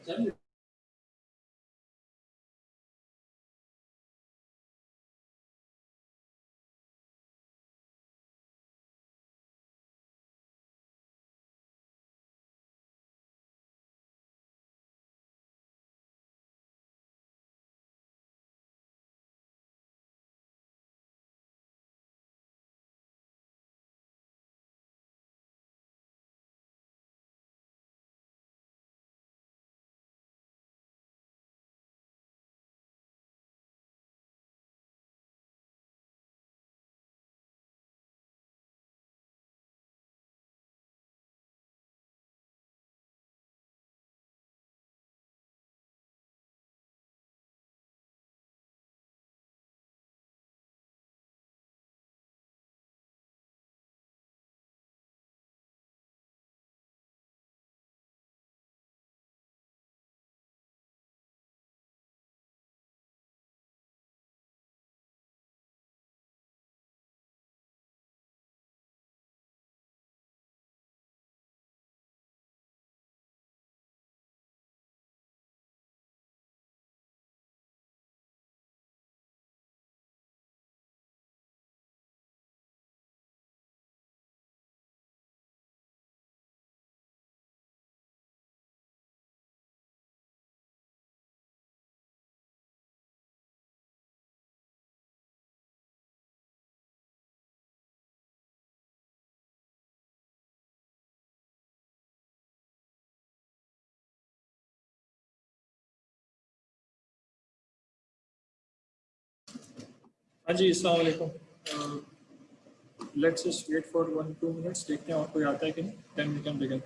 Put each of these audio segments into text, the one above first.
हाँ जी, अस्सलाम वालेकुम। Let's just wait for 1-2 minutes, देखते हैं और कोई आता है कि नहीं, देन वी कैन बिगिन।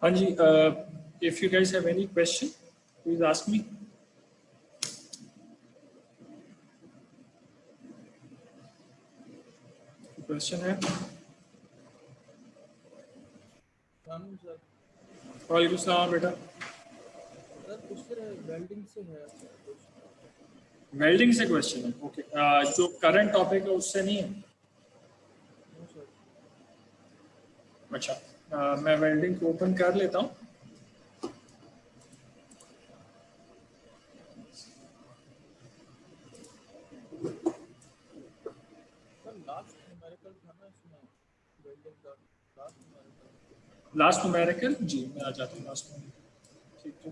हाँ जी, if you guys have any question please ask me. Question है? वालेकुम सलाम बेटा। सर कुछ वेल्डिंग से है। वेल्डिंग से क्वेश्चन है? ओके, जो करंट टॉपिक है उससे नहीं है? अच्छा, मैं वेल्डिंग को ओपन कर लेता हूँ। लास्ट न्यूमेरिकल जी, मैं आ जाता हूँ लास्ट में। ठीक है,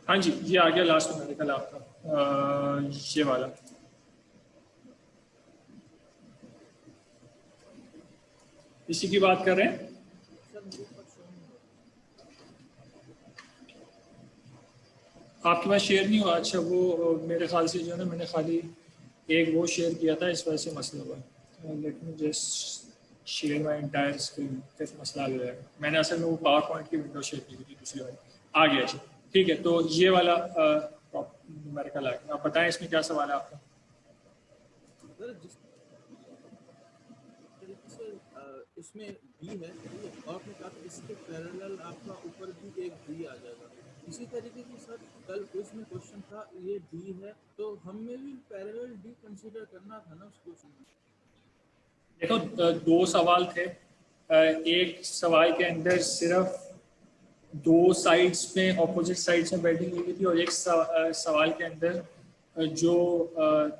हाँ जी, ये आ गया लास्ट न्यूमेरिकल आपका, ये वाला। इसी की बात कर रहे हैं? आपके पास शेयर नहीं हुआ? अच्छा, वो मेरे ख्याल से जो है ना, मैंने खाली एक वो शेयर किया था, इस वजह से मसला हुआ। Late me just share my entire screen, फिर मसला आ जाएगा। मैंने असल में वो पावर पॉइंट की विंडो शेयर की थी दूसरी वाली। आ गया जी, ठीक है। तो ये वाला न्यूमेरिकल आ गया। आप बताएं इसमें क्या सवाल है आपका? इसमें बी है और आपने कहा इसके पैरेलल आपका ऊपर भी एक बी आ जाएगा, इसी तरीके की सर कल क्विज में क्वेश्चन था, ये डी है तो हमें भी पैरेलल डी कंसीडर करना था ना उस क्वेश्चन में। देखो दो सवाल थे, एक सवाल के अंदर सिर्फ दो साइड्स में ऑपोजिट साइड्स में बेल्डिंग ली गई थी, और एक सवाल के अंदर जो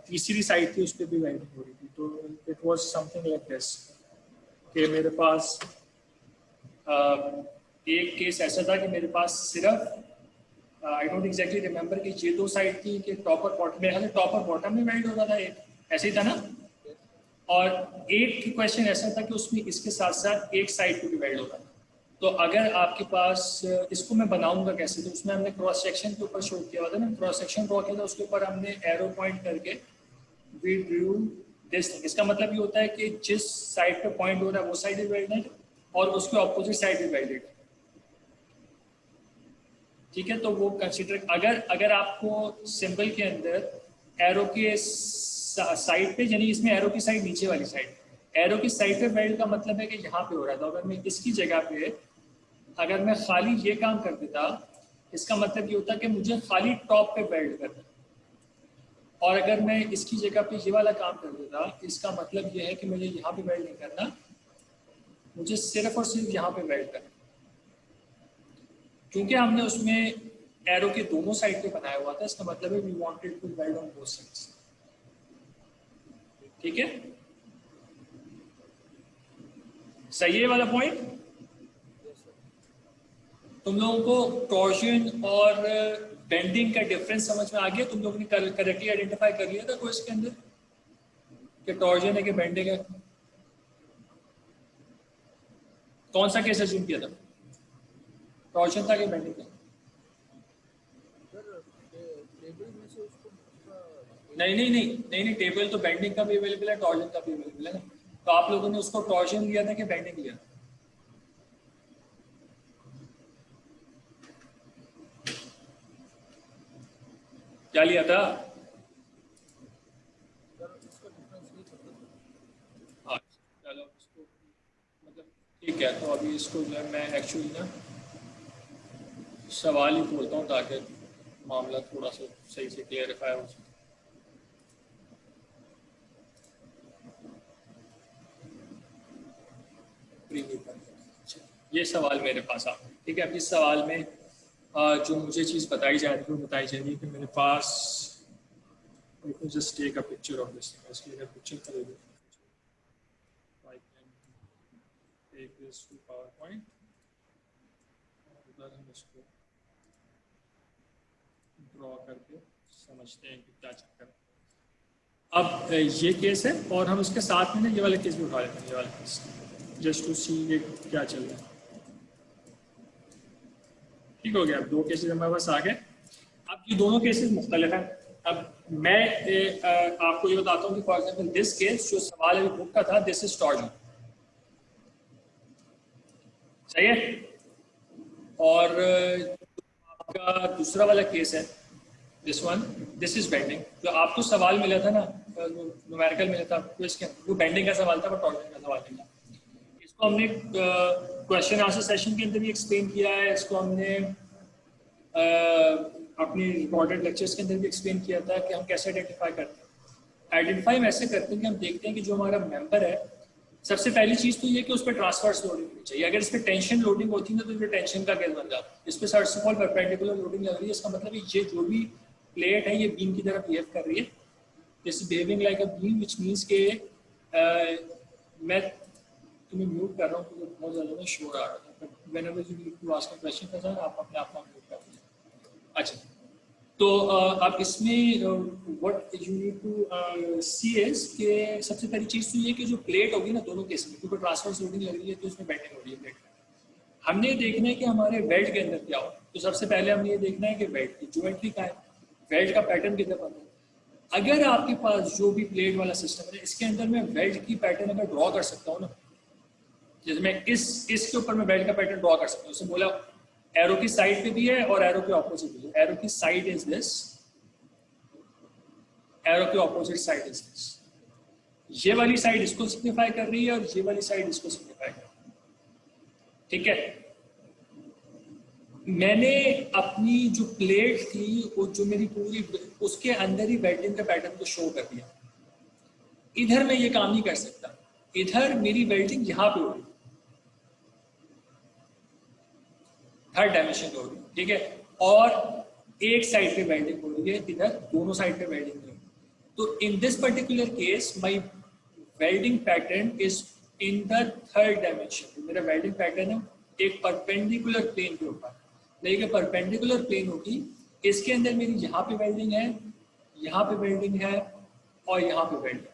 तीसरी साइड थी उस पर भी बेल्डिंग हो रही थी। तो it was something like this कि मेरे पास एक केस ऐसा था कि मेरे पास सिर्फ आई डोंट एग्जैक्टली रिमेंबर कि ये दो साइड थी कि टॉप और बॉटम में, टॉप और बॉटम में वेल्ड हो रहा था, एक ऐसे ही था ना। और एक क्वेश्चन ऐसा था कि उसमें इसके साथ साथ एक साइड पे भी वेल्ड हो रहा था। तो अगर आपके पास इसको मैं बनाऊंगा कैसे, तो उसमें हमने क्रॉस सेक्शन के ऊपर शो किया हुआ था ना, क्रॉस सेक्शन ड्रॉ किया था, उसके ऊपर हमने एरो पॉइंट करके वी ड्रू दिस थिंग। इसका मतलब ये होता है कि जिस साइड पे पॉइंट हो रहा है वो साइड इज वेल्डेड और उसके ऑपोजिट साइड इज वेल्डेड। ठीक है, तो वो कंसीडर अगर आपको सिंबल के अंदर एरो के साइड पे, यानी इसमें एरो की साइड नीचे वाली साइड, एरो की साइड पे वेल्ड का मतलब है कि यहाँ पे हो रहा था। अगर मैं इसकी जगह पे अगर मैं खाली ये काम कर देता, इसका मतलब ये होता कि मुझे खाली टॉप पे वेल्ड करना, और अगर मैं इसकी जगह पे ये वाला काम कर देता, इसका मतलब ये है कि मुझे यहाँ पे वेल्ड नहीं करना, मुझे सिर्फ और सिर्फ यहाँ पे वेल्ड करना। क्योंकि हमने उसमें एरो के दोनों साइड पे बनाया हुआ था, इसका मतलब है we wanted to weld on both sides. ठीक है, सही है वाला पॉइंट। तुम लोगों को टॉर्जन और बेंडिंग का डिफरेंस समझ में आ गया? तुम लोगों ने करेक्टली आइडेंटिफाई कर लिया था क्वेश्चन के अंदर कि टॉर्जन है कि बेंडिंग है? कौन सा केस अज्यूम किया था, टॉर्जन था कि बेंडिंग था? सर टेबल में से उसको नहीं, टेबल तो बेंडिंग का भी अवेलेबल है, टॉर्जन का भी अवेलेबल है ना। तो आप लोगों ने उसको टॉर्जन लिया था कि बेंडिंग लिया? क्या लिया था? सर इसका डिफरेंस नहीं पता। हाँ चलो, इसको मतलब ठीक है, तो अभी इसको जो है मैं एक्चुअली ना सवाल ही बोलता हूँ ताकि मामला थोड़ा सा सही से क्लियरिफाई हो सके। ये सवाल मेरे पास आ, ठीक है। अब इस सवाल में जो मुझे चीज़ बताई जा रही है वो बताई जा रही है कि मेरे पास, just take a picture of this, इसकी अगर पिक्चर कर दो, I can take this to PowerPoint, उधर हम इसको ड्रॉ करके समझते हैं कि क्या चक्कर है। अब ये केस है और हम इसके साथ में ना ये वाला केस भी उठा लेते हैं, ये वाला केस, जस्ट टू सी ये क्या चल रहा है। ठीक हो गया, अब दो केसेस हमारे पास आ गए। अब ये दोनों केसेस मुख्तलिफ हैं। अब मैं आपको ये बताता हूँ कि फॉर एग्जाम्पल दिस केस, जो सवाल अभी बुक का था, दिस इज टॉर्जन, सही है। और आपका दूसरा वाला केस है this one, this is bending. जो आपको सवाल मिला था ना, न्यूमेरिकल मिला था आपको, इसके वो बेंडिंग का सवाल था, वो टॉर्जन का सवाल नहीं था। इसको हमने क्वेश्चन आंसर सेशन के अंदर भी एक्सप्लेन किया है, इसको हमने अपनी रिकॉर्डेड लेक्चर्स के अंदर भी एक्सप्लेन किया था कि हम कैसे आइडेंटिफाई करते हैं। आइडेंटिफाई हम ऐसे करते हैं कि हम देखते हैं कि जो हमारा मेंबर है, सबसे पहली चीज़ तो ये कि उस पर ट्रांसवर्स लोडिंग होनी चाहिए। अगर इस पर टेंशन लोडिंग होती है तो ये टेंशन का केस बन जाता है। इस पर first of all perpendicular loading लग रही है, इसका मतलब ये जो भी प्लेट है ये बीम की तरह बिहेव कर रही है, this is behaving like a beam, which means के मैं तुम्हें म्यूट कर रहा हूँ क्योंकि बहुत ज़्यादा ना शोर आ रहा था। Whenever you need to ask a question का सर आप अपने आप को म्यूट कर दीजिए। अच्छा, तो अब इसमें what you need to see is कि सबसे पहली चीज़ तो ये कि जो प्लेट होगी ना दोनों केस में, क्योंकि ट्रांसफर लोडिंग लग रही है तो उसमें बेंडिंग हो रही है प्लेट में, हमने ये देखना है कि हमारे वेल्ड के अंदर क्या हो। तो सबसे पहले हमने ये देखना है कि वेल्ड की ज्योमेट्री क्या है, वेल्ड का पैटर्न कितना बन रहा है। अगर आपके पास जो भी प्लेट वाला सिस्टम है इसके अंदर मैं वेल्ड की पैटर्न अगर ड्रॉ कर सकता हूँ ना, जैसे मैं इसके ऊपर मैं वेल्ड का पैटर्न ड्रॉ कर सकता हूँ, उसने बोला एरो की साइड पे भी है और एरो के ऑपोजिट भी है। एरो की साइड इज दिस, एरो के ऑपोजिट साइड इज दिस। ये वाली साइड इसको सिग्निफाई कर रही है और ये वाली साइड इसको सिग्निफाई कर रही है। ठीक है, मैंने अपनी जो प्लेट थी वो जो मेरी पूरी उसके अंदर ही वेल्डिंग का पैटर्न को शो कर दिया। इधर मैं ये काम नहीं कर सकता, इधर मेरी वेल्डिंग यहाँ पे हो रही, थर्ड डायमेंशन पे हो रही, ठीक है, और एक साइड पे वेल्डिंग हो रही है, इधर दोनों साइड पे वेल्डिंग हो रही है। तो in this particular case my welding pattern is in the third dimension. मेरा वेल्डिंग पैटर्न है एक परपेंडिकुलर प्लेन के ऊपर, लेकिन परपेंडिकुलर प्लेन होगी, इसके अंदर मेरी यहाँ पे वेल्डिंग है, यहाँ पे वेल्डिंग है और यहाँ पे वेल्डिंग।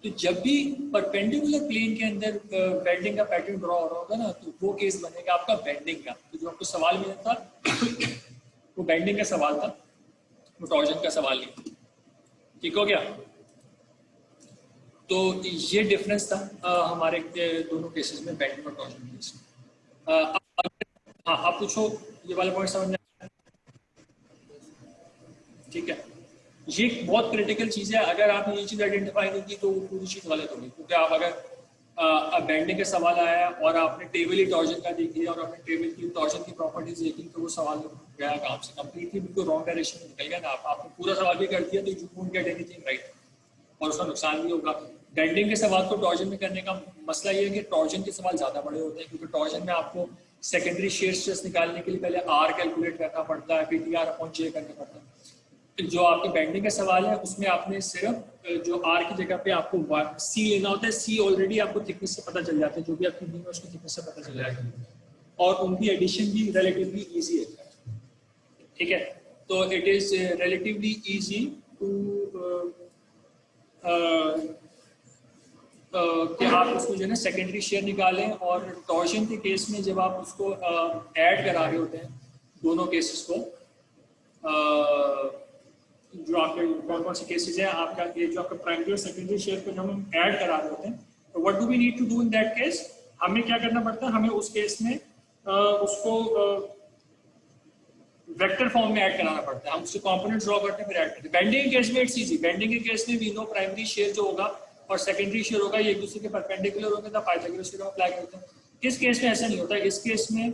तो जब भी परपेंडिकुलर प्लेन के अंदर वेल्डिंग का पैटर्न ड्रॉ हो रहा होगा ना, तो वो केस बनेगा आपका बेंडिंग का। तो जो आपको सवाल मिला था वो बेंडिंग का सवाल था, वो टॉर्जन का सवाल नहीं। ठीक हो गया? तो ये डिफरेंस था हमारे दोनों केसेस में, बेंडिंग और टॉर्जन केस में। हाँ, आप पूछो, ये वाला पॉइंट समझ में? ठीक है, ये बहुत क्रिटिकल चीज़ है। अगर आपने ये चीज़ आइडेंटिफाई नहीं की तो वो पूरी चीज़ गलत होगी। क्योंकि आप अगर बेंडिंग का सवाल आया और आपने टेबल ही टॉर्जन का देख लिया और आपने टेबल की टॉर्जन की प्रॉपर्टीज देखी, तो वो सवाल गया काम से, कंप्लीटली बिल्कुल रॉन्ग डायरेक्शन में निकल गया ना। आपने पूरा सवाल भी कर दिया तो you won't get anything right, और उसका नुकसान भी होगा। बेंडिंग के सवाल को टॉर्जन में करने का मसला ये है कि टॉर्जन के सवाल ज़्यादा बड़े होते हैं, क्योंकि टॉर्जन में आपको सेकेंडरी शेयर स्ट्रेस निकालने के लिए पहले आर कैलकुलेट करना पड़ता है, फिर टी आर अपॉन जे करना पड़ता है। जो आपके बेंडिंग का सवाल है उसमें आपने सिर्फ जो आर की जगह पे आपको सी लेना होता है। सी ऑलरेडी आपको थिकनेस से पता चल जाता है, जो भी आपकी बीम है उसकी थिकनेस से पता चल जाएगा, और उनकी एडिशन भी रिलेटिवली इजी है। ठीक है, तो it is relatively easy to कि आप उसको जो है ना सेकेंडरी शेयर निकालें। और टॉर्जन के केस में जब आप उसको ऐड करा रहे होते हैं दोनों केसेस को, जो आपके कौन कौन से केसेस हैं आपका, ये जो आपका प्राइमरी और सेकेंडरी शेयर को जब हम ऐड करा रहे होते हैं, तो what do we need to do in that case? हमें क्या करना पड़ता है? हमें उस केस में उसको वेक्टर फॉर्म में ऐड कराना पड़ता है। हम उसके कंपोनेंट्स ड्रॉ करते हैं फिर ऐड करते हैं। बेंडिंग के केस में इट्स इजी। बेंडिंग के केस में वी नो प्राइमरी शेयर जो होगा और सेकेंडरी शेयर होगा ये एक दूसरे के परपेंडिकुलर होंगे, तो पाइथागोरस थ्योरम अप्लाई करते हैं। इस केस में ऐसा नहीं होता। इस केस में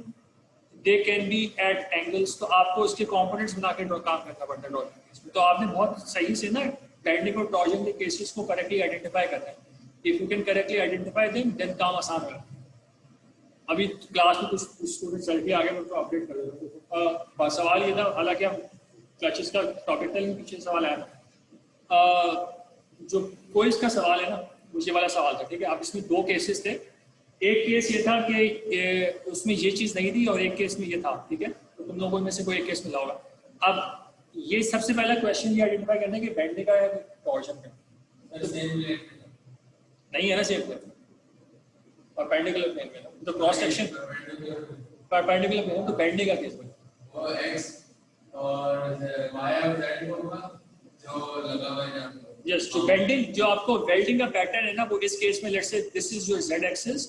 they can be at angles, तो आपको इसके कंपोनेंट्स बना के काम करना पड़ता है ड्रॉइंग केस में। तो आपने बहुत सही से ना बेंडिंग और टॉर्जन के केसेस को करेक्टली आइडेंटिफाई करना है। If you can correctly identify then काम आसान होगा। अभी क्लास में कुछ स्टूडेंट चल के आगे उनको अपडेट कर देते। सवाल ये था, हालांकि हम क्लचेस का टॉपिक था, लेकिन पीछे सवाल आया था जो कोइल्स का सवाल है ना, मुझे वाला सवाल था। ठीक है, अब इसमें दो केसेस थे। एक केस ये था कि उसमें ये चीज़ नहीं थी और एक केस में ये था। ठीक है, तो तुम लोगों में से कोई एक केस मिला होगा। अब ये सबसे पहला क्वेश्चन ये आइडेंटिफाई करना है कि बेंडिंग का है टॉर्जन का नहीं है ना, सेम प्लेन परपेंडिकुलर प्लेन में, तो क्रॉस सेक्शन परपेंडिकुलर प्लेन, तो बेंडिंग का केस में वो एक्स और y और z होगा जो लगा हुआ है। यस, जो बेंडिंग, जो आपको वेल्डिंग का पैटर्न है ना, वो इस केस में let's say this is your z axis,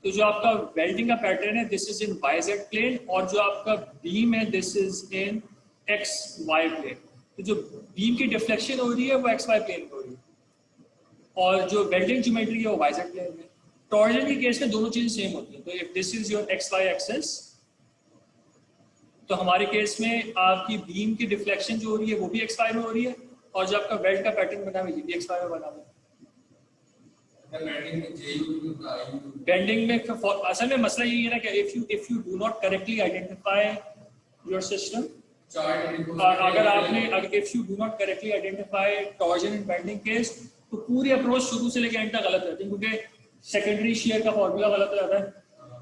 तो जो आपका वेल्डिंग का पैटर्न है this is in yz plane, और जो आपका बीम है this is in xy plane. तो जो बीम की डिफ्लेक्शन हो रही है वो xy प्लेन में हो रही है, और जो वेल्डिंग ज्योमेट्री है वो yz प्लेन में। टॉर्जन के केस में दोनों चीजें सेम होती हैं। तो if this is your xy axis, तो हमारे केस में आपकी बीम की डिफ्लेक्शन जो हो रही है वो भी xy में हो रही है, और जो आपका वेल्ड का पैटर्न बना हुआ है ये भी xy में बना हुआ है। बेंडिंग में असल में मसला यही है ना कि if you do not correctly identify your system, अगर आपने if you do not correctly identify torsion in bending case, तो पूरी अप्रोच शुरू से लेकर एंड तक गलत रहती है, क्योंकि सेकेंडरी शेयर का फॉर्मूला गलत हो जाता है,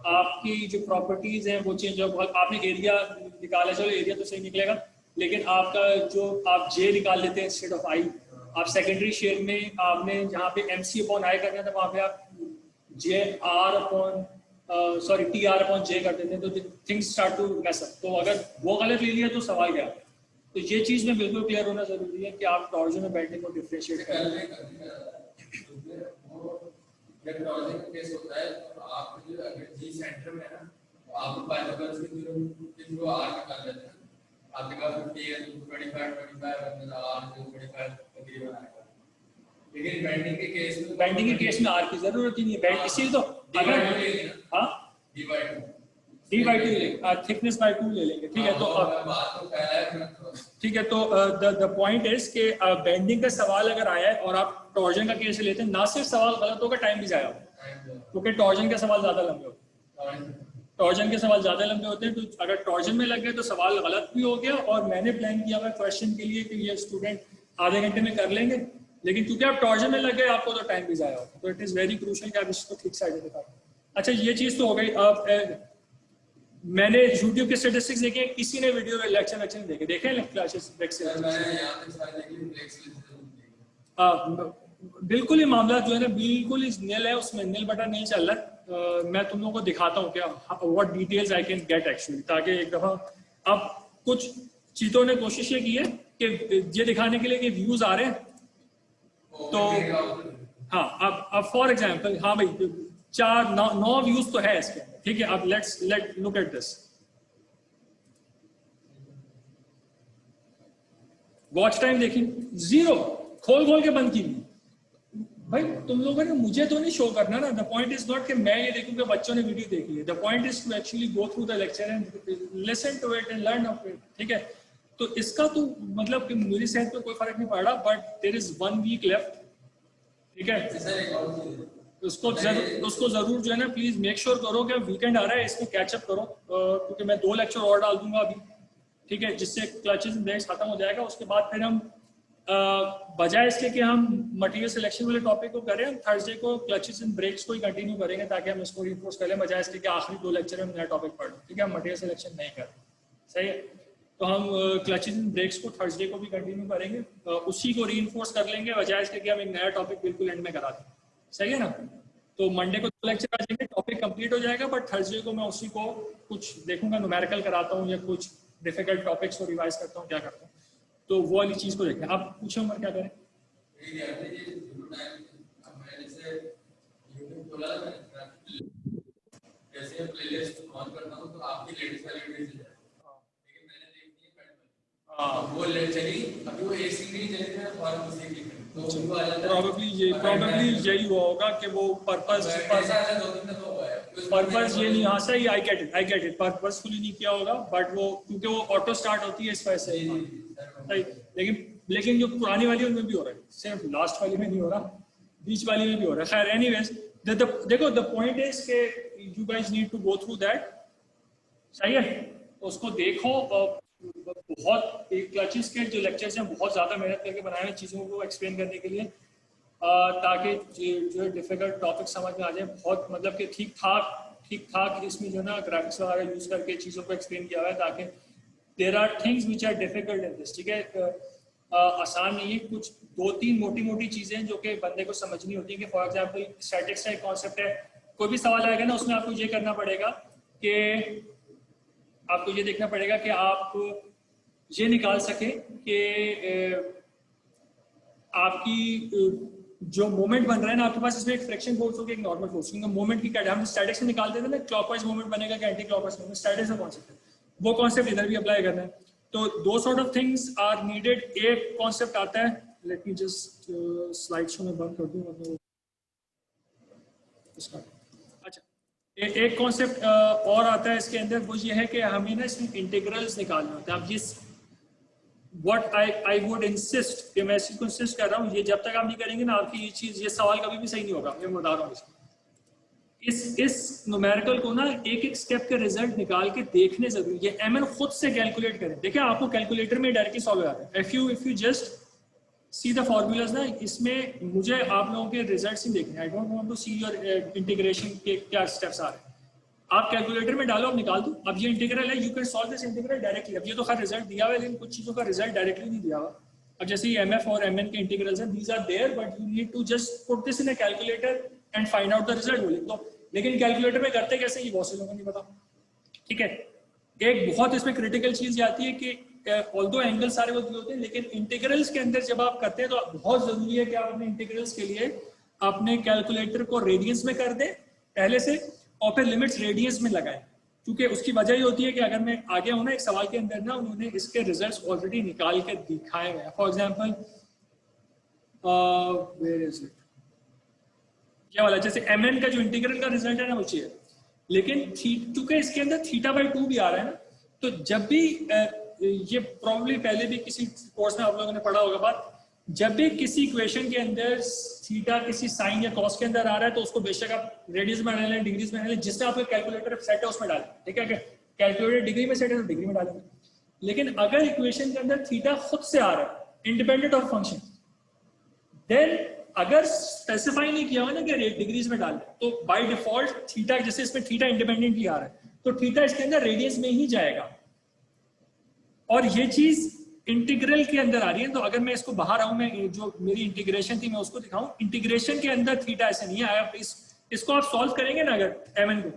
आपकी जो प्रॉपर्टीज हैं वो चेंज हो। आपने एरिया निकाला, चलो एरिया तो सही निकलेगा, लेकिन आपका जो आप जे निकाल लेते हैं इंस्टेड ऑफ आई, आप सेकेंडरी शेयर में आपने जहाँ पे एम सी अपॉन आई करना था वहाँ पे आप J R upon sorry T R upon J कर देते हैं, तो things start to mess up. तो अगर वो गलत ले लिया तो सवाल गया। तो ये चीज़ में बिल्कुल क्लियर होना जरूरी है कि आप टॉर्जन और बेंडिंग को डिफरेंशिएट करें। जब टॉर्जन का केस होता है तो आप जो अगर जी सेंटर में है ना, तो आप पाइथागोरस के थ्रू आर निकाल लेते हैं। आपके पास 50 है, 25 मतलब आर जो 25 तकरीबन आएगा। लेकिन बेंडिंग के केस में आर की जरूरत ही नहीं है। इसीलिए तो अगर हां divide D by two thickness by 2 ले लेंगे, ठीक है। तो बात तो फैला ठीक है, तो द पॉइंट इज कि बेंडिंग का सवाल अगर आया है और आप टॉर्जन का केस लेते हैं, ना सिर्फ सवाल गलत होगा, टाइम भी जाया होगा, क्योंकि टॉर्जन के सवाल ज्यादा लंबे होते हैं। टॉर्जन के सवाल ज्यादा लंबे होते हैं, तो अगर टॉर्जन में लग गए तो सवाल गलत भी हो गया, और मैंने प्लान किया हुआ क्वेश्चन के लिए कि ये स्टूडेंट आधे घंटे में कर लेंगे, लेकिन क्योंकि आप टॉर्जन में लग गए आपको तो टाइम भी जाया होगा। तो इट इज वेरी क्रूशियल कि आप इसको ठीक से आइडेंटिफाई करें। अच्छा, ये चीज तो हो गई। अब मैंने YouTube के स्टैटिस्टिक्स देखे, किसी ने वीडियो लेक्चर देखे क्लासेस बिल्कुल ही मामला जो है ना बिल्कुल ही नील है, उसमें नील बटन नहीं चल रहा। मैं तुम लोगों को दिखाता हूँ क्या what details I can get actually, ताकि एक दफा अब कुछ चीजों ने कोशिश ये की है कि ये दिखाने के लिए कि व्यूज आ रहे हैं, तो हाँ अब फॉर एग्जांपल, हाँ भाई 9 व्यूज तो है इसके, ठीक है। अब let look at this, watch time देखिए 0, खोल के बंद की। भाई तुम लोगों ने मुझे तो नहीं शो करना ना। द पॉइंट इज नॉट कि मैं ये देखूं कि बच्चों ने वीडियो देखी है। The point is to actually go through the lecture and listen to it and learn of it, ठीक है। तो इसका तो मतलब कि मेरी सेहत पे कोई फर्क नहीं पड़ रहा, but there is 1 week left, ठीक है। उसको जरूर जो है ना प्लीज मेक श्योर करो कि वीकेंड आ रहा है, इसमें कैचअप करो, क्योंकि मैं 2 लेक्चर और डाल दूंगा अभी, ठीक है, जिससे क्लचेस एंड ब्रेक्स खत्म हो जाएगा। उसके बाद फिर हम बजाय इसके कि हम मटेरियल सिलेक्शन वाले टॉपिक को करें, हम थर्सडे को क्लचेस एंड ब्रेक्स को ही कंटिन्यू करेंगे, ताकि हम इसको रिपोर्स कर लें, बजाय इसके कि आखिरी 2 लेक्चर में नया टॉपिक पढ़ लें, ठीक है। हम मटेरियल सिलेक्शन नहीं करें, सही है। तो हम क्लचेस एंड ब्रेक्स को थर्सडे को भी कंटिन्यू करेंगे, उसी को रीइंफोर्स कर लेंगे, बजाय इसके कि हम एक नया टॉपिक बिल्कुल एंड में करा दें, सही है ना। तो मंडे को 2 लेक्चर आ जाएंगे, टॉपिक कंप्लीट हो जाएगा, बट थर्सडे को मैं उसी को कुछ देखूंगा, न्यूमेरिकल कराता हूँ या कुछ डिफिकल्ट टॉपिक्स को रिवाइज करता हूँ, क्या करता हूँ, तो वो वाली चीज को देखें। आप पूछे उमर क्या करें? जैसे प्लेलिस्ट ऑन करता हूं तो आपकी लेडीज वाली वीडियो चल जाए, लेकिन मैंने देखी है पैटर्न, वो ले चली, अभी वो एक सिंगल ही चली है और दूसरी क्लिक करी, तो उनको आ जाता है। प्रॉबेबली यही हुआ होगा कि वो पर्पस ये नहीं, हाँ सही, आई गेट इट, पर्पसफुली नहीं किया होगा, बट वो क्योंकि वो ऑटो स्टार्ट होती है इस वजह से सही। लेकिन जो पुरानी वाली उनमें भी हो रहा है, सिर्फ लास्ट वाली में नहीं हो रहा, बीच वाली में भी हो रहा है। खैर एनीवेज, देखो द पॉइंट इज के you guys need to go through that, सही है। उसको देखो, बहुत क्लचेस के जो लेक्चर्स हैं बहुत ज्यादा मेहनत करके बनाए हैं चीजों को एक्सप्लेन करने के लिए, ताकि जो डिफिकल्ट टॉपिक समझ में आ जाए। बहुत मतलब कि ठीक ठाक इसमें जो ना ग्राफिक्स वगैरह यूज करके चीजों को एक्सप्लेन किया हुआ है, ताकि there are things which are difficult in this, ठीक है। आसान नहीं है, कुछ 2-3 मोटी चीजें जो कि बंदे को समझनी होती है। कि फॉर एग्जांपल स्टैटिक्स का एक कॉन्सेप्ट है, कोई भी सवाल आएगा ना, उसमें आपको ये करना पड़ेगा कि आपको ये देखना पड़ेगा कि आप ये निकाल सकें कि आपकी जो मोमेंट बन रहा है ना आपके पास, इसमें एक फ्रिक्शन फोर्स होगी, एक नॉर्मल फोर्स, क्योंकि मोमेंट की हम स्टैटिक्स में निकालते थे ना, क्लॉकवाइज मोमेंट बनेगा कि एंटी क्लॉकवाइज मोमेंट, स्टैटिक्स का कॉन्सेप्ट है, वो कॉन्सेप्ट इधर भी अप्लाई करना है। तो 2 sort of things are needed. एक कॉन्सेप्ट आता है, let me just slide show में बंद कर दूं, मतलब अच्छा, एक कॉन्सेप्ट और आता है इसके अंदर, वो ये है कि हमें ना इसमें इंटीग्रल्स निकालने होते हैं। अब ये व्हाट आई वुड इंसिस्ट, कि मैं इस चीज को इंसिस्ट कर रहा हूँ, ये जब तक आप नहीं करेंगे ना, आपकी ये चीज, ये सवाल कभी भी सही नहीं होगा, मैं बता रहा हूँ। इस न्यूमेरिकल को ना एक स्टेप के रिजल्ट निकाल के देखने जरूरी है। एमएन खुद से कैलकुलेट करें, देखिए आपको कैलकुलेटर में डायरेक्टली सॉल्व हो जाता है। If you just see the formulas ना, इसमें मुझे आप लोगों के रिजल्ट्स ही देखने, I don't want to see your integration के क्या स्टेप्स आ रहे हैं। आप कैलकुलेटर में डालो, अब निकाल दो। अब ये इंटीग्रल है, you can solve this integral directly. अब ये तो खैर रिजल्ट दिया हुआ है, लेकिन कुछ चीजों का रिजल्ट डायरेक्टली नहीं दिया हुआ। अब जैसे एमएफ और एमएन के इंटीग्रल्स हैं, these are there, but you need to just put this in a calculator and find out the result, बोले तो। लेकिन कैलकुलेटर में करते कैसे, ये बहुत से लोगों को नहीं पता, ठीक है। एक बहुत इसमें क्रिटिकल चीज आती है कि ऑल्दो एंगल सारे वो दिए होते हैं, लेकिन इंटीग्रल्स के अंदर जब आप करते हैं तो बहुत जरूरी है कि आप अपने इंटीग्रल्स के लिए अपने कैलकुलेटर को रेडियंस में कर दें पहले से, और फिर लिमिट्स रेडियंस में लगाएं। क्योंकि उसकी वजह ये होती है कि अगर मैं आगे हूं ना एक सवाल के अंदर ना, उन्होंने इसके रिजल्ट्स ऑलरेडी निकाल के दिखाए हुए हैं। For example where is it, क्या वाला, जैसे mn का जो इंटीग्रल का रिजल्ट है ना, वो चाहिए लेकिन चूंकि इसके अंदर θ/2 भी आ रहा है ना, तो जब भी ये प्रॉब्लली पहले भी किसी कोर्स में आप लोगों ने पढ़ा होगा बात, जब भी किसी इक्वेशन के अंदर थीटा किसी साइन या कॉस के अंदर आ रहा है तो उसको बेशक आप रेडियस में डालें, डिग्रीज में डालें, जिसमें आपका कैलकुलेटर सेट है उसमें डालें, ठीक है। कैलकुलेटर डिग्री में सेट है तो डिग्री में डालेंगे। लेकिन अगर इक्वेशन के अंदर थीटा खुद से आ रहा है इंडिपेंडेंट ऑफ फंक्शन, देन अगर स्पेसिफाई नहीं किया हुआ ना कि डिग्रीज में डालें, तो बाय डिफॉल्ट थीटा, जैसे इसमें थीटा इंडिपेंडेंटली आ रहा है तो थीटा इसके अंदर रेडियस में ही जाएगा। और ये चीज इंटीग्रल के अंदर आ रही है। तो अगर मैं इसको बाहर आऊं, मैं जो मेरी इंटीग्रेशन थी मैं उसको दिखाऊं, इंटीग्रेशन के अंदर थीटा ऐसे नहीं आया। इसको आप सॉल्व करेंगे ना अगर mn को,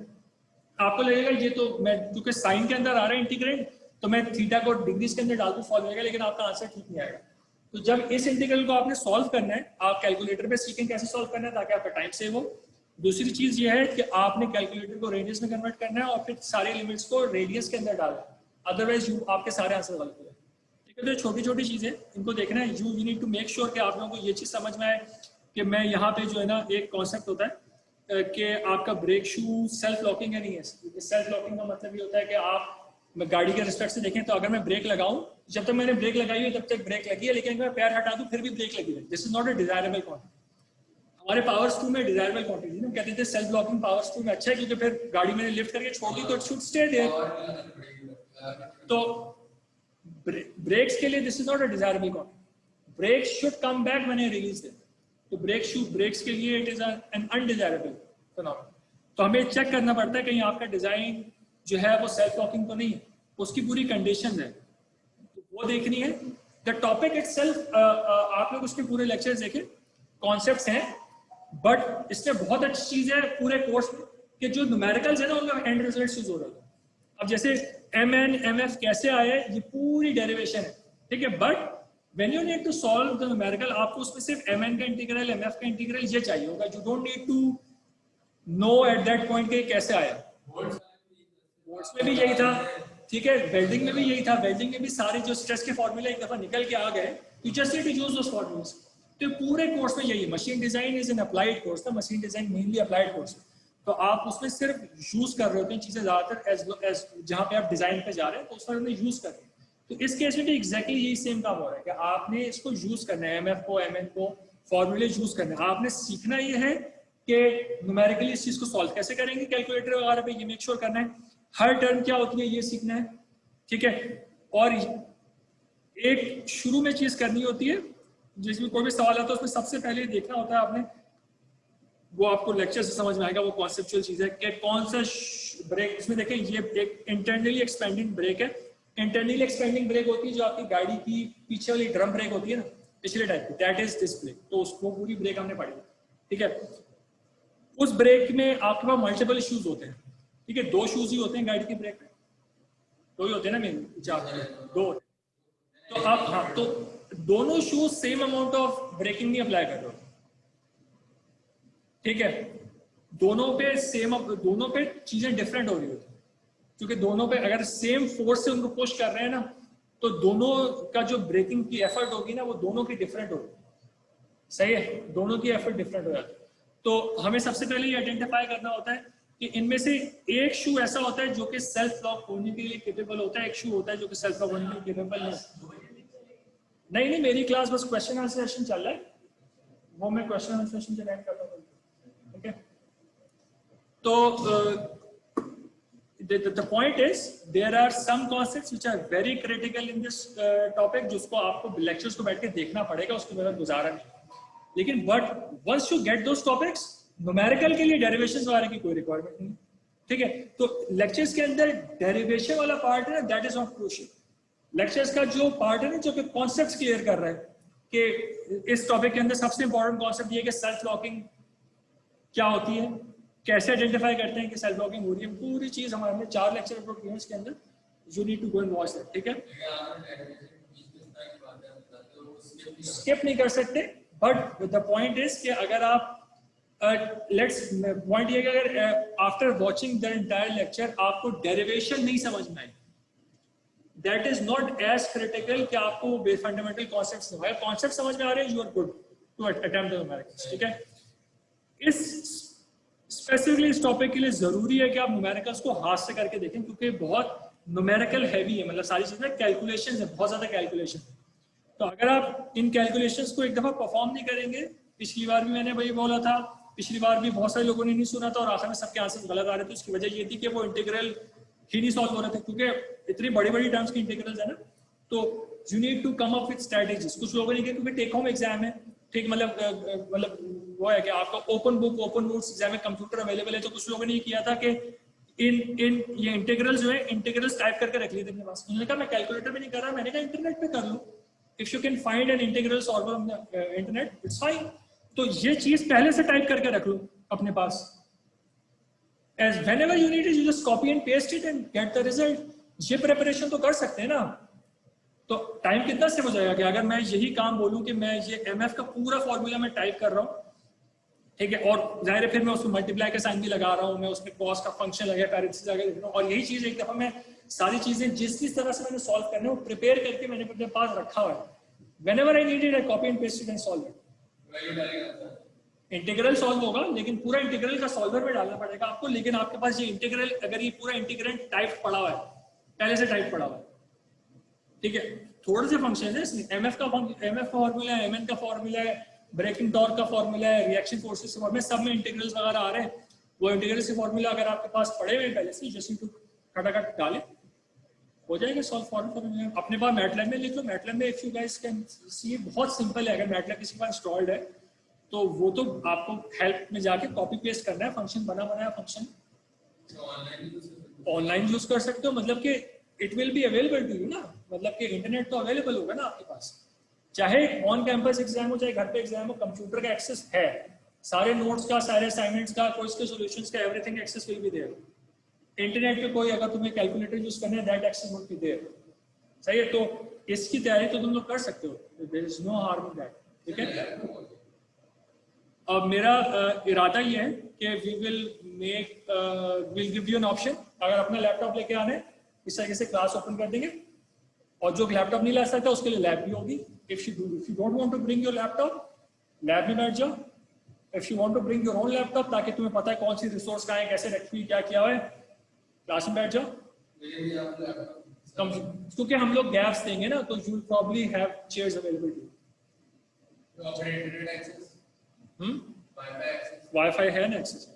आपको लगेगा ये तो मैं क्योंकि साइन के अंदर आ रहा है इंटीग्रेंड, तो मैं थीटा को डिग्रीज के अंदर डाल दूं सॉल्व होगा, लेकिन आपका आंसर ठीक नहीं आएगा। तो जब इस इंटीग्रल को आपने सॉल्व करना है, आप कैलकुलेटर पे सीखें कैसे सॉल्व करना है ताकि आपका टाइम सेव हो। दूसरी चीज ये है कि आपने कैलकुलेटर को रेडियस में कन्वर्ट करना है और फिर सारे लिमिट्स को रेडियस के अंदर डालना है, अदरवाइज आपके सारे आंसर गलत हो जाए, ठीक है। तो छोटी छोटी चीजें इनको देखना है। You need to make sure कि आप लोगों को ये चीज समझ में आए कि मैं यहाँ पे जो है ना, एक कॉन्सेप्ट होता है कि आपका ब्रेक शू सेल्फ लॉकिंग है नहीं है। सेल्फ लॉकिंग का मतलब ये होता है कि आप गाड़ी के रिस्पेक्ट से देखें तो अगर मैं ब्रेक लगाऊं, जब तक मैंने ब्रेक लगाई है तब तक ब्रेक लगी है, लेकिन अगर मैं पैर हटा दूं फिर भी ब्रेक लगी है। This is not a desirable quantity. हमारे पावर्स 2 में डिजायरेबल क्वांटिटी ना कहते थे, सेल्फ ब्लॉकिंग पावर्स 2 में अच्छा है क्योंकि फिर गाड़ी मैंने लिफ्ट करके छोड़ दी तो इट शुड स्टे देयर। तो ब्रेक्स के लिए this is not a desirable quantity. Brake should come back when I release it. तो ब्रेक्स के लिए it is an undesirable phenomenon. तो हमें चेक करना पड़ता है कहीं आपका डिजाइन जो है वो सेल्फ लॉकिंग तो नहीं है, उसकी पूरी कंडीशन है तो वो देखनी है। द टॉपिक इटसेल्फ आप लोग उसके पूरे लेक्चर्स देखें, कॉन्सेप्ट्स हैं, बट इसमें बहुत अच्छी चीज है पूरे कोर्स में कि जो न्यूमेरिकल्स है ना उनका एंड रिजल्ट यूज हो रहा है। अब जैसे mn mf कैसे आया है, ये पूरी डेरिवेशन है, ठीक है। But when you need to solve the numerical, आपको उसमें सिर्फ mn का इंटीग्रल mf का इंटीग्रल ये चाहिए होगा। You don't need to know at that point के कैसे आया। बोर्ड्स में भी यही था, ठीक है, वेल्डिंग में भी यही था। वेल्डिंग में भी सारे जो स्ट्रेस के फॉर्मूले एक दफा निकल के आ गए, you just need to use those formulas. तो पूरे कोर्स में यही, machine design is an applied course था, machine design mainly applied course है। तो आप उसमें सिर्फ यूज कर रहे होते हैं चीजें ज्यादातर एज जहां पे आप डिजाइन पे जा रहे हैं तो उस पर यूज कर रहे हैं। तो इस केस में भी एग्जैक्टली यही सेम काम हो रहा है कि आपने इसको यूज करना है, एमएफ को एमएन को फॉर्मूले यूज करना है। आपने सीखना ये है कि न्यूमेरिकली इस चीज को सॉल्व कैसे करेंगे कैलकुलेटर वगैरह पे, ये मेक श्योर करना है। हर टर्म क्या होती है ये सीखना है, ठीक है। और एक शुरू में चीज करनी होती है, जिसमें कोई भी सवाल आता है उसमें सबसे पहले देखना होता है आपने, वो आपको लेक्चर से समझ में आएगा, वो कॉन्सेप्चुअल चीज है कि कौन सा ब्रेक। इसमें देखें ये एक इंटरनली एक्सपेंडिंग ब्रेक है। इंटरनली एक्सपेंडिंग ब्रेक होती है जो आपकी गाड़ी की पीछे वाली ड्रम ब्रेक होती है ना, पिछले टाइप की, दैट इज दिस ब्रेक। तो उसको पूरी ब्रेक हमने पढ़ी, ठीक है। उस ब्रेक में आपके पास मल्टीपल शूज होते हैं, ठीक है। 2 शूज ही होते हैं गाड़ी की ब्रेक में, 2 ही होते हैं ना, मेन 2 होते हैं। तो आप हाँ, तो दोनों shoes same amount of braking नहीं अप्लाई कर रहे हो, ठीक है। दोनों पे चीजें डिफरेंट हो रही होती है, क्योंकि दोनों पे अगर सेम फोर्स से उनको पुश कर रहे हैं ना, तो दोनों का जो ब्रेकिंग की एफर्ट होगी ना वो दोनों की डिफरेंट होगी, सही है, दोनों की एफर्ट डिफरेंट हो जाती है। तो हमें सबसे पहले ये आइडेंटिफाई करना होता है कि इनमें से एक शू ऐसा होता है जो कि सेल्फ लॉक होने के लिए केपेबल होता है, एक शू होता है जो कि सेल्फ लॉक होने के लिए केपेबल नहीं। मेरी क्लास बस क्वेश्चन आंसर सेशन चल रहा है, वो मैं क्वेश्चन आंसर सेशन से एंड करता हूँ, ठीक है। तो the point is there are some concepts which are very critical in this topic, जिसको आपको लेक्चर्स को बैठ के देखना पड़ेगा, उसके बगैर गुजारा नहीं। लेकिन but once you get those topics, numerical के लिए डेरिवेशंस वगैरह की कोई रिक्वायरमेंट नहीं, ठीक है। तो लेक्चर्स के अंदर डेरिवेशन वाला पार्ट है ना, that is not crucial. Lectures का जो पार्ट है ना, जो कि कॉन्सेप्ट्स क्लियर कर रहा है कि इस टॉपिक के अंदर सबसे इंपॉर्टेंट कॉन्सेप्ट ये है कि सेल्फ लॉकिंग क्या होती है, कैसे आइडेंटिफाई करते हैं कि सेल्फ लॉकिंग हो रही है, पूरी चीज हमारे 4 लेक्चर अपलोड किए हैं इसके अंदर, you need to go and watch that, ठीक है। स्किप नहीं कर सकते, बट द पॉइंट इज कि अगर आप लेट्स पॉइंट ये कि अगर after watching the entire lecture आपको डेरिवेशन नहीं समझ में आई, that is not as critical कि आपको फंडामेंटल कॉन्सेप्ट समझ आए। कॉन्सेप्ट समझ में आ रहे हैं, you are good to attempt the numericals, ठीक है। इस स्पेसिफिकली इस टॉपिक के लिए जरूरी है कि आप न्यूमेरिकल्स को हाथ से करके देखें, क्योंकि बहुत न्यूमेरिकल हैवी है, मतलब सारी चीजें कैलकुलेशंस है, बहुत ज्यादा कैलकुलेशन। तो अगर आप इन कैलकुलेशंस को एक दफा परफॉर्म नहीं करेंगे, पिछली बार भी मैंने वही बोला था, पिछली बार भी बहुत सारे लोगों ने नहीं सुना था और आखिर में सबके आंसर गलत आ रहे थे। उसकी वजह ये थी कि वो इंटीग्रल ही नहीं सॉल्व हो रहे थे, क्योंकि इतनी बड़ी बड़ी टर्म्स की इंटीग्रल्स है ना, तो you need to come up with strategies. कुछ लोगों ने किया क्योंकि टेक होम एग्जाम है, ठीक, मतलब वो है कि आपका open book open notes exam में कंप्यूटर अवेलेबल है, तो कुछ लोगों ने ये किया था कि इन ये इंटीग्रल्स जो है इंटीग्रल्स टाइप करके रख लिए थे अपने पास। उन्होंने कहा मैं कैलकुलेटर में नहीं कर रहा, मैंने कहा इंटरनेट पे कर लो, if you can find an integral solver on the internet it's fine. तो ये चीज पहले से टाइप करके रख लो अपने पास, as whenever you need it you just copy and paste it and get the result। ये प्रिपरेशन तो कर सकते हैं ना। तो टाइम कितना सेव हो जाएगा कि अगर मैं यही काम बोलूं कि मैं ये एमएफ का पूरा फॉर्मूला मैं टाइप कर रहा हूँ, ठीक है, और जाहिर है फिर मैं उसमें मल्टीप्लाई का साइन भी लगा रहा हूँ, मैं उसमें कॉस का फंक्शन लगा, पैरेंथेसिस लगा देख रहा हूँ, और यही चीज एक दफा मैं सारी चीजें जिस तरह से मैंने सॉल्व करना है वो प्रिपेयर करके मैंने अपने पास रखा हुआ है। whenever I need it I copy and paste it and solve it। Integral solve होगा, लेकिन पूरा इंटीग्रल का सॉल्वर में डालना पड़ेगा आपको। लेकिन आपके पास ये इंटीग्रल, अगर ये पूरा इंटीग्रल टाइप पड़ा हुआ है, पहले से टाइप पड़ा हुआ है, ठीक है, थोड़े से फंक्शन है इसमें, एमएफ का फॉर्मूला है, एमएन का फॉर्मूला है, ब्रेकिंग टॉर्क का फॉर्मूला है, रिएक्शन फोर्सेस फॉर्मूला, सब में इंटीग्रल्स वगैरह आ रहे हैं। वो इंटीग्रल से फॉर्मूला अगर आपके पास पड़े हुए पहले से, जैसे टू खटाखट डाले हो जाएगा सॉल्व। फॉर्मूला अपने पास मैटलैब में लिख लो, मैटलैब में if you guys can see बहुत सिंपल है। अगर मैटलैब किसी के पास इंस्टॉल्ड है तो वो तो आपको हेल्प में जाके कॉपी पेस्ट करना है, फंक्शन बना बनाया फंक्शन ऑनलाइन यूज कर सकते हो, मतलब कि it will be available to you ना, मतलब कि इंटरनेट तो अवेलेबल होगा ना आपके पास, चाहे ऑन कैंपस एग्जाम हो चाहे घर पे एग्जाम हो, कंप्यूटर का एक्सेस है, सारे नोट्स का, सारे असाइनमेंट्स का, क्विज के सॉल्यूशंस का, everything access will be there. Internet पे कोई अगर तुम्हें कैलकुलेटर यूज करना है that access would be there, सही है। तो इसकी तैयारी तो तुम लोग कर सकते हो, there is no harm in that, ठीक है। अब मेरा इरादा ये है कि we will give you an option, अगर अपना लैपटॉप लेके आने इस तरीके से क्लास ओपन कर देंगे, और जो लैपटॉप नहीं ला सकता उसके लिए लैब भी होगी। If you don't want to bring your laptop, lab में बैठ जाओ। If you want to bring your own laptop, ताकि तुम्हें पता है कौन सी रिसोर्स कहाँ है, कैसे रखी हुई, क्या किया हुआ है, क्लास में बैठ जाओ। क्योंकि हम लोग गैप्स देंगे ना, तो you probably have chairs available too. Wifi है ना एक्सेस,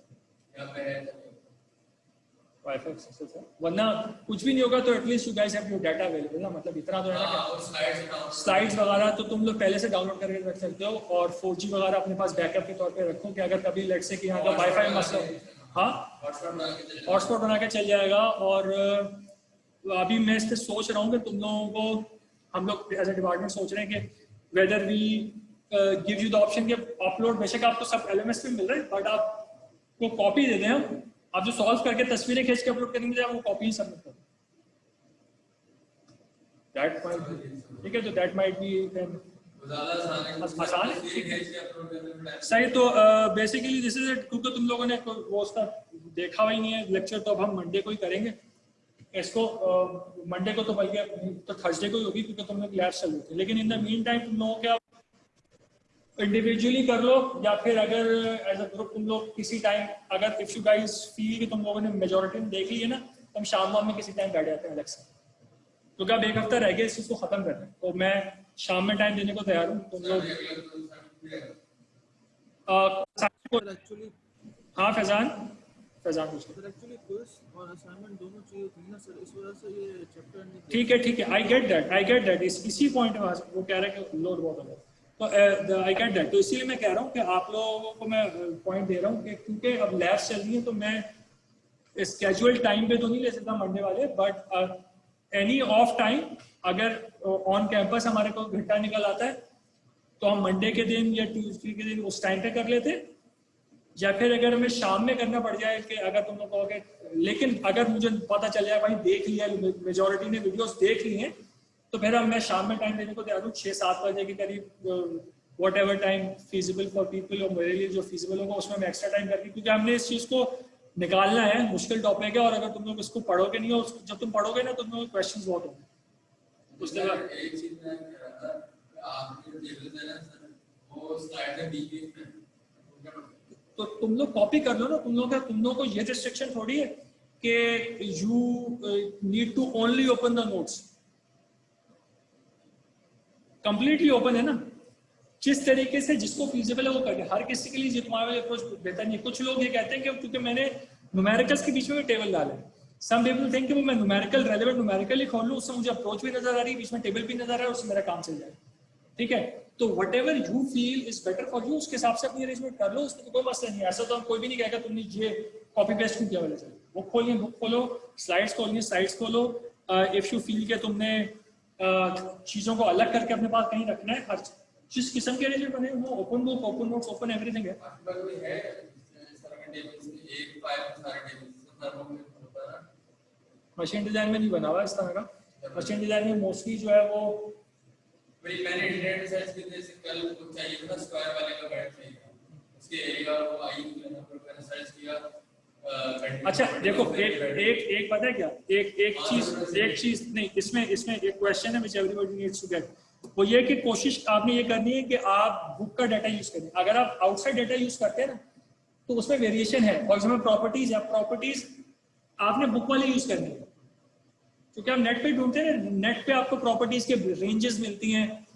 वाईफाई एक्सेस है, वरना कुछ भी नहीं होगा तो at least you guys have your data available ना, मतलब इतना तो है ना कि स्लाइड्स वगैरह तो तुम लोग पहले से डाउनलोड करके रख सकते हो, और 4G वगैरह अपने पास बैकअप के तौर पे रखो कि अगर कभी लेट से कि यहाँ का वाईफाई मसला, हाँ हॉटस्पॉट बना के चल जाएगा। और अभी मैं इस पर सोच रहा हूँ कि तुम लोगों को, हम लोग एज ए डिपार्टमेंट सोच रहे हैं कि whether we give you the option कि अपलोड, बेशक आपको सब LMS पे मिल रहा है, बट आपको कॉपी दे दें हम, आप जो सॉल्व करके तस्वीरें खींच के अपलोड करेंगे वो कॉपी ही सबमिट करो, दैट माइट बी, ठीक है। तो दैट माइट बी आसान है, सही। तो बेसिकली दिस इज इट, क्योंकि तुम लोगों ने वो उसका देखा हुआ ही नहीं है लेक्चर, तो अब हम मंडे को ही करेंगे इसको। मंडे को तो बल्कि तो थर्सडे को ही होगी, क्योंकि तुम लोग क्लास चल रही थी। लेकिन इन द मीन टाइम तुम लोगों के इंडिविजुअली कर लो, या फिर अगर एज अ ग्रुप तुम लोग किसी टाइम, अगर इफ यू गाइस फील कि तुम लोगों ने मेजोरिटी में देख ली है ना, तो हम शाम में किसी टाइम बैठ जाते हैं अलग से, क्योंकि अब एक हफ्ता रह गया इस चीज को खत्म करना है। तो मैं शाम में टाइम देने को तैयार हूँ, तुम लोग एक्चुअली हाँ फैजान पूछ लो। एक्चुअली क्विज और असाइनमेंट दोनों चाहिए थी ना सर, इस वजह से ये चैप्टर नहीं। ठीक है, आई गेट दैट इसी पॉइंट में वो कह रहा है कि लोड बहुत हो, तो आई गेट दैट। तो इसीलिए मैं कह रहा हूँ कि आप लोगों को मैं पॉइंट दे रहा हूँ कि क्योंकि अब लैब्स चल रही है, तो मैं स्केजुअल टाइम पे तो नहीं ले सकता मंडे वाले, बट एनी ऑफ टाइम अगर ऑन कैंपस हमारे को घंटा निकल आता है तो हम मंडे के दिन या ट्यूसडे के दिन उस टाइम पे कर लेते, या फिर अगर हमें शाम में करना पड़ जाए कि अगर तुम लोग कहोगे, लेकिन अगर मुझे पता चल जाए भाई देख लिया, मेजोरिटी ने वीडियोस देख ली हैं, तो फिर अब मैं शाम में टाइम देने को तैयार हूँ, 6-7 बजे के करीब, what ever time feasible for people, और मेरे लिए जो फीजिबल होगा उसमें मैं एक्स्ट्रा टाइम करती, क्योंकि हमने इस चीज़ को निकालना है, मुश्किल टॉपिक है, और अगर तुम लोग इसको पढ़ोगे नहीं, और जब तुम पढ़ोगे ना, तुम लोग क्वेश्चन बहुत होंगे उसके बाद। एक चीज मैं कह रहा था, आपने जो टेबल है ना सर, वो स्लाइड में बीच में तो तुम लोग कॉपी कर लो ना, तुम लोगों को ये रिस्ट्रिक्शन थोड़ी है कि you need to only open the notes, completely open है ना, जिस तरीके से जिसको फीजिबल है वो करके। हर किसी के लिए ये तुम्हारा अप्रोच बेहतर नहीं है। कुछ लोग ये कहते हैं कि क्योंकि मैंने न्यूमेरिकल्स के बीच में भी टेबल डाले, सम पीपल थिंक कि वो मैं न्यूमेरिकल रेलेवेंट न्यूमेरिकल ही खोल लूँ, उससे मुझे अप्रोच भी नजर आ रही है, बीच में टेबल भी नजर आ रहा है, उससे मेरा काम चल जाए। ठीक है, तो what ever you feel is better for you, उसके हिसाब से अपनी अरेंजमेंट कर लो, उसमें तो कोई मसला नहीं है। ऐसा तो हम कोई भी नहीं कहेगा तुमने ये कॉपी पेस्ट क्यों किया वाले से। बुक खोलिए, बुक खोलो, स्लाइड्स खोलिए, स्लाइड्स खोलो। इफ यू फील के तुमने चीजों को अलग करके अपने पास कहीं रखना है, हर जिस किस्म के अरेंजमेंट बने वो open book, open notes, open everything है। मशीन डिजाइन में नहीं बना हुआ इस तरह का। मशीन डिजाइन में मोस्टली जो है वो मैंने इंटरनेट सर्च किया, कल कुछ चाहिए था स्क्वायर वाले का बेड चाहिए था, उसके एरिया वो आई मैंने सर्च किया। अच्छा देखो, एक पता है क्या, एक चीज नहीं, इसमें एक क्वेश्चन है which everybody needs to get, वो ये कि कोशिश आपने ये करनी है कि आप बुक का डाटा यूज करें। अगर आप आउटसाइड डाटा यूज करते हैं ना तो उसमें वेरिएशन है। फॉर एग्जाम्पल प्रॉपर्टीज है, प्रॉपर्टीज आपने बुक वाले यूज करनी है, क्योंकि आप नेट पे ढूंढते हैं ना, नेट पे आपको प्रॉपर्टीज के रेंजेस मिलती हैं,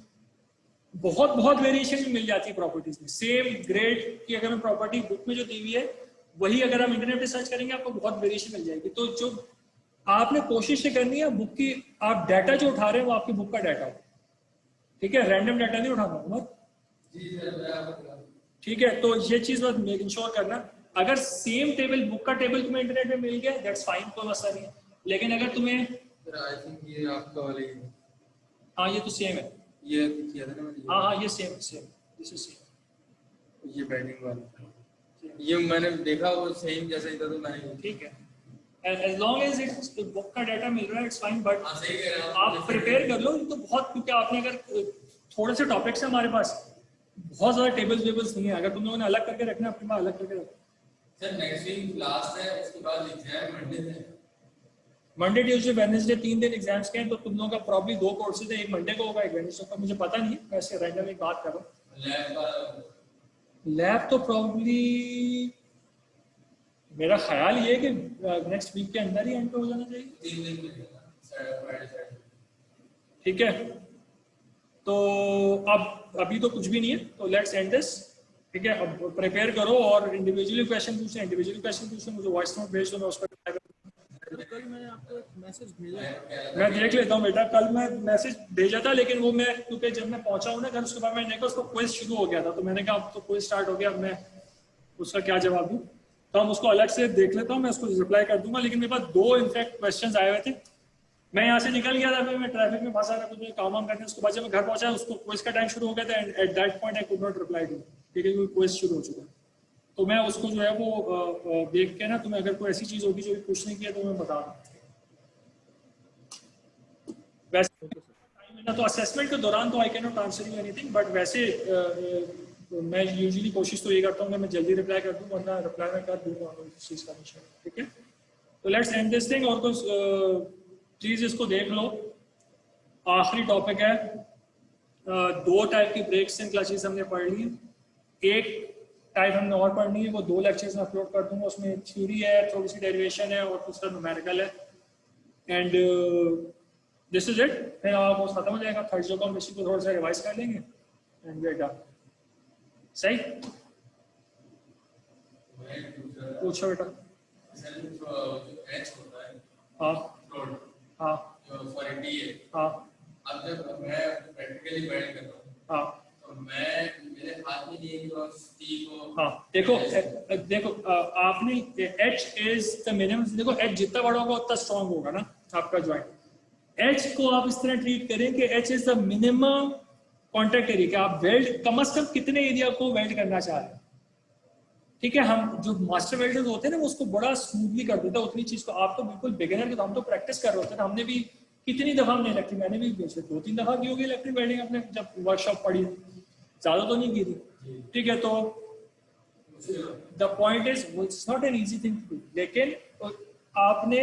बहुत वेरिएशन भी मिल जाती है प्रॉपर्टीज में। सेम ग्रेड की अगर मैं प्रॉपर्टी बुक में जो दी हुई है वही अगर हम इंटरनेट पे सर्च करेंगे आपको बहुत वेरिएशन मिल जाएगी। तो जो आपने कोशिश ये करनी है बुक की, आप डाटा जो उठा रहे हैं वो आपकी बुक का डाटा हो, ठीक है, रैंडम डाटा नहीं उठाना मत। ठीक है, तो ये चीज बस मेक इंश्योर करना। अगर सेम टेबल बुक का टेबल तुम्हें इंटरनेट में मिल गया दैट्स फाइन, कोई मसला नहीं है। लेकिन अगर तुम्हें आई थिंक ये आपका वाला ही है। हाँ ये तो सेम है, ये किया था ना मैंने। हाँ ये सेम दिस इज सेम, ये बैटिंग वाला ये मैंने देखा वो सेम जैसा ही था, तो मैंने ठीक है। as long as it's book का डाटा मिल रहा है इट्स फाइन, बट हाँ सही कह रहे हैं आप प्रिपेयर कर लो। तो बहुत, क्योंकि आपने अगर थोड़े से टॉपिक्स है हमारे पास, बहुत ज्यादा टेबल्स नहीं है, अगर तुम लोगों ने अलग करके रखना अपने पास अलग करके रखो। सर नेक्स्ट वीक लास्ट है, उसके बाद एग्जाम मंडे से, मंडे ट्यूसडे वेडनेसडे 3 दिन एग्जाम्स के हैं, तो तुम लोगों का प्रॉब्ली 2 कोर्सेज है, एक मंडे को होगा एक वेडनेसडे को, मुझे पता नहीं है, वैसे रैंडमली बात कर रहा हूँ। लैब तो प्रॉब्ली मेरा ख्याल ये है कि नेक्स्ट वीक के अंदर ही एंड हो जाना चाहिए, 3 दिन में। ठीक है। तो अब अभी तो कुछ भी नहीं है, तो लेट्स एंड दिस, ठीक है। अब प्रिपेयर करो और इंडिविजुअली क्वेश्चन पूछे, मुझे वॉइस नोट भेज दो, मैं उस पर कल मैंने आपको एक मैसेज भेजा है, मैं देख लेता हूँ बेटा। कल मैं मैसेज भेजा था, लेकिन वो मैं क्योंकि जब मैं पहुंचा हूँ ना घर, उसके बाद मैंने देखा उसको क्विज शुरू हो गया था, तो मैंने कहा अब तो क्विज स्टार्ट हो गया, अब मैं उसका क्या जवाब दूँ। तो हम उसको अलग से देख लेता हूँ, मैं उसको रिप्लाई कर दूंगा। लेकिन मेरे पास 2 इनफैक्ट क्वेश्चन आए हुए थे, मैं यहाँ से निकल गया था, मैं ट्रैफिक में फंसा था, कुछ काम वाम करने, उसके बाद जब मैं घर पहुंचा उसको क्विज का टाइम शुरू हो गया था, and at that point I could not reply to, ठीक है, क्योंकि क्विज शुरू हो चुका है। तो मैं उसको जो है वो देख के ना, तुम्हें अगर कोई ऐसी चीज होगी जो भी पूछने की है तो मैं बता दूँ। वैसे ना तो असेसमेंट के दौरान तो I can not answer you anything, but वैसे मैं यूजुअली कोशिश तो ये करता हूँ कि मैं जल्दी रिप्लाई कर दूँ, वरना रिप्लाई मैं कर दूँगा इस चीज़ का निशान, ठीक है। तो लेट्स एंड दिस थिंग, और कुछ प्लीज इसको देख लो। आखिरी टॉपिक है, 2 टाइप की ब्रेक्स इन क्लासेस हमने पढ़ ली, एक टाइप हमने और पढ़नी है, वो 2 लेक्चर्स में अपलोड कर दूंगा। उसमें थ्योरी है, थोड़ी सी डेरिवेशन है, और दूसरा न्यूमेरिकल है, एंड दिस इज इट। फिर आप खत्म हो जाएगा। थर्सडे को हम इसी को थोड़ा सा रिवाइज कर लेंगे एंड वी आर डन। सही, पूछो बेटा। हाँ हाँ हाँ अब जब मैं प्रैक्टिकली बैठ कर रहा हूँ, हाँ तो मैं मेरे हाथ में नहीं को हाँ देखो आपने H इज द मिनिमम। देखो H जितना बड़ा होगा उतना स्ट्रॉन्ग होगा ना आपका ज्वाइंट। H को आप इस तरह ट्रीट करें कि H is the minimum contact area, कि आप वेल्ड कम से कम कितने एरिया को वेल्ड करना चाह रहे हैं, ठीक है। हम जो मास्टर वेल्डर्स होते हैं ना वो उसको बड़ा स्मूथली कर देता है उतनी चीज को। आप तो बिल्कुल बिगिनर के, तो हम तो प्रैक्टिस कर रहे होते हैं। हमने भी कितनी दफा हमने इलेक्ट्रिक, मैंने भी 2-3 दफा की होगी इलेक्ट्रिक वेल्डिंग अपने जब वर्कशॉप पढ़ी, ज्यादा तो नहीं की थी, ठीक है। तो the point is it's not an easy thing to do, लेकिन आपने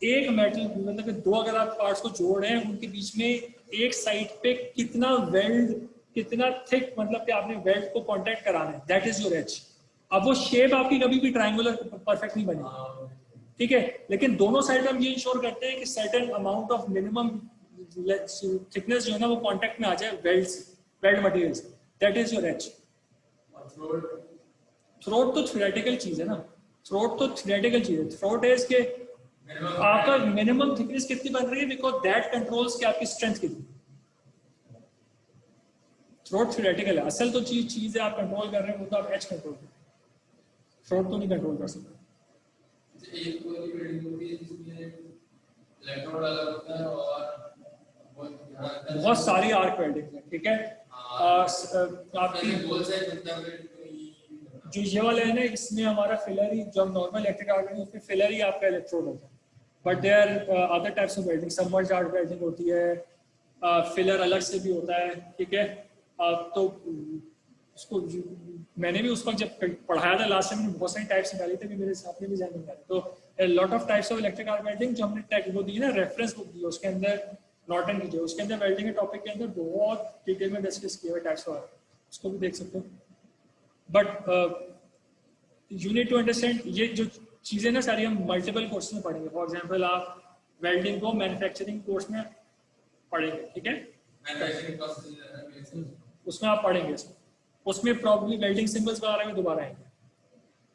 एक मेटल मतलब 2 अगर आप पार्ट्स को जोड़ रहे हैं, उनके बीच में एक साइड पे कितना वेल्ड, कितना थिक, मतलब कि आपने वेल्ड को कांटेक्ट कराना है, दैट इज योर एज। अब वो शेप आपकी कभी भी ट्रायंगुलर परफेक्ट नहीं बनेगी, हाँ, ठीक है, लेकिन दोनों साइड में हम ये इंश्योर करते हैं कि certain amount of minimum thickness जो है ना वो कांटेक्ट में आ जाए वेल्ड मटेरियल से, दैट इज योर एज। और throat थ्रोट तो थ्योरेटिकल चीज है ना, थ्रोट तो थ्योरेटिकल चीज है। थ्रोट है इसके minimum आपका मिनिमम थिकनेस कितनी बन रही है, बिकॉज दैट कंट्रोल्स कि आपकी स्ट्रेंथ कितनी। थ्रोट थ्योरेटिकल है, असल तो चीज है आप कंट्रोल कर रहे हैं वो तो आप एच कंट्रोल कर रहे हैं, थ्रोट तो नहीं कंट्रोल कर सकते। एक वाली बिल्डिंग होती है जिसमें इलेक्ट्रोड अलग होता है और बहुत सारी आर्क वेल्डिंग है, ठीक है। आपकी गोल साइज बनता है जो ये वाला है ना, इसमें हमारा फिलर ही, जो हम नॉर्मल इलेक्ट्रिक आर्क वेल्डिंग उसमें फिलर ही आपका इलेक्ट्रोड होता है, but there are other types of welding, submerge arc welding होती है, फिलर अलग से भी होता है, ठीक है। तो उसको मैंने भी उस वक्त जब पढ़ाया था लास्ट टाइम, मैंने बहुत सारी टाइप्स निकाली थी, मेरे सामने भी जाने निकाली। तो lot of types of electric arc welding जो हमने टेक वो दी ना, रेफरेंस बुक दी, उसके अंदर नॉर्टन की जो उसके अंदर वेल्डिंग के टॉपिक के अंदर बहुत डिटेल में डिस्कस किया हुआ टाइप्स ऑफ, उसको भी देख सकते हो। But you need to understand ये जो चीज़ें ना सारी हम मल्टीपल कोर्स में पढ़ेंगे। फॉर एग्जांपल आप वेल्डिंग को मैन्युफैक्चरिंग कोर्स में पढ़ेंगे, ठीक है, मैन्युफैक्चरिंग प्रोसेस उसमें आप पढ़ेंगे, उसमें प्रॉब्ली वेल्डिंग सिंबल्स वगैरह भी दोबारा आएंगे,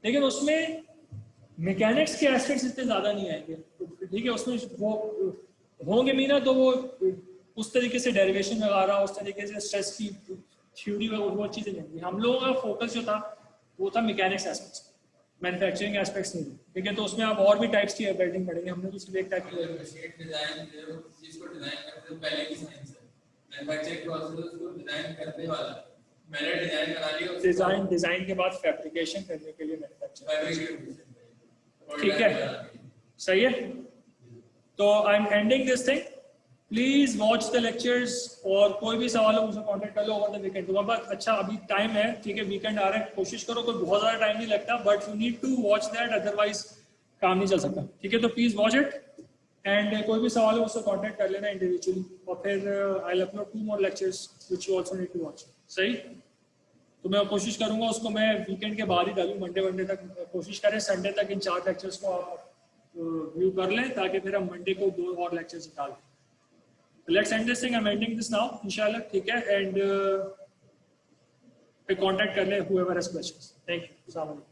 लेकिन उसमें मैकेनिक्स के एस्पेक्ट्स इतने ज़्यादा नहीं आएंगे, ठीक है। उसमें वो होंगे भी ना तो वो उस तरीके से डेरिवेशन वगैरह, उस तरीके से स्ट्रेस की थ्योरी वो चीज़ें नहीं होंगी। हम लोगों का फोकस जो था वो था मैकेनिक्स एस्पेक्ट्स, मैन्युफैक्चरिंग एस्पेक्ट्स नहीं, ठीक है। तो उसमें आप और भी टाइप्स की वेल्डिंग पढ़ेंगे, हमने तो सिर्फ एक टाइप की मशीन डिजाइन चीज को डिजाइन करते हैं पहले की साइंस है, मैन्युफैक्चरिंग प्रोसेस को डिजाइन करने वाला मैंने डिजाइन बना लिया, डिजाइन के बाद फैब्रिकेशन करने के लिए मैन्युफैक्चरिंग, ठीक ठीक है, सही है। तो I am ending this thing, please watch the lectures, और कोई भी सवाल हो मुझे कांटेक्ट कर लो ओवर द वीकेंड। तो बस अच्छा अभी टाइम है, ठीक है, वीकेंड आ रहा है, कोशिश करो, कोई बहुत ज़्यादा टाइम नहीं लगता, but you need to watch that, otherwise काम नहीं चल सकता, ठीक है। तो प्लीज वॉच इट, एंड कोई भी सवाल हो उससे कांटेक्ट कर लेना इंडिविजुअली, और फिर I will upload 2 more lectures which you also need to watch, सही। तो मैं कोशिश करूंगा उसको मैं वीकेंड के बाद ही डालूँ, मंडे तक कोशिश करें, संडे तक इन 4 लेक्चर्स को आप व्यू कर लें, ताकि फिर हम मंडे को 2 और लेक्चर्स निकाल लें। Let's end this thing. I'm ending this now, inshallah, ठीक है, and पे कांटेक्ट कर ले whoever has questions. Thank you. Assalamu alaikum.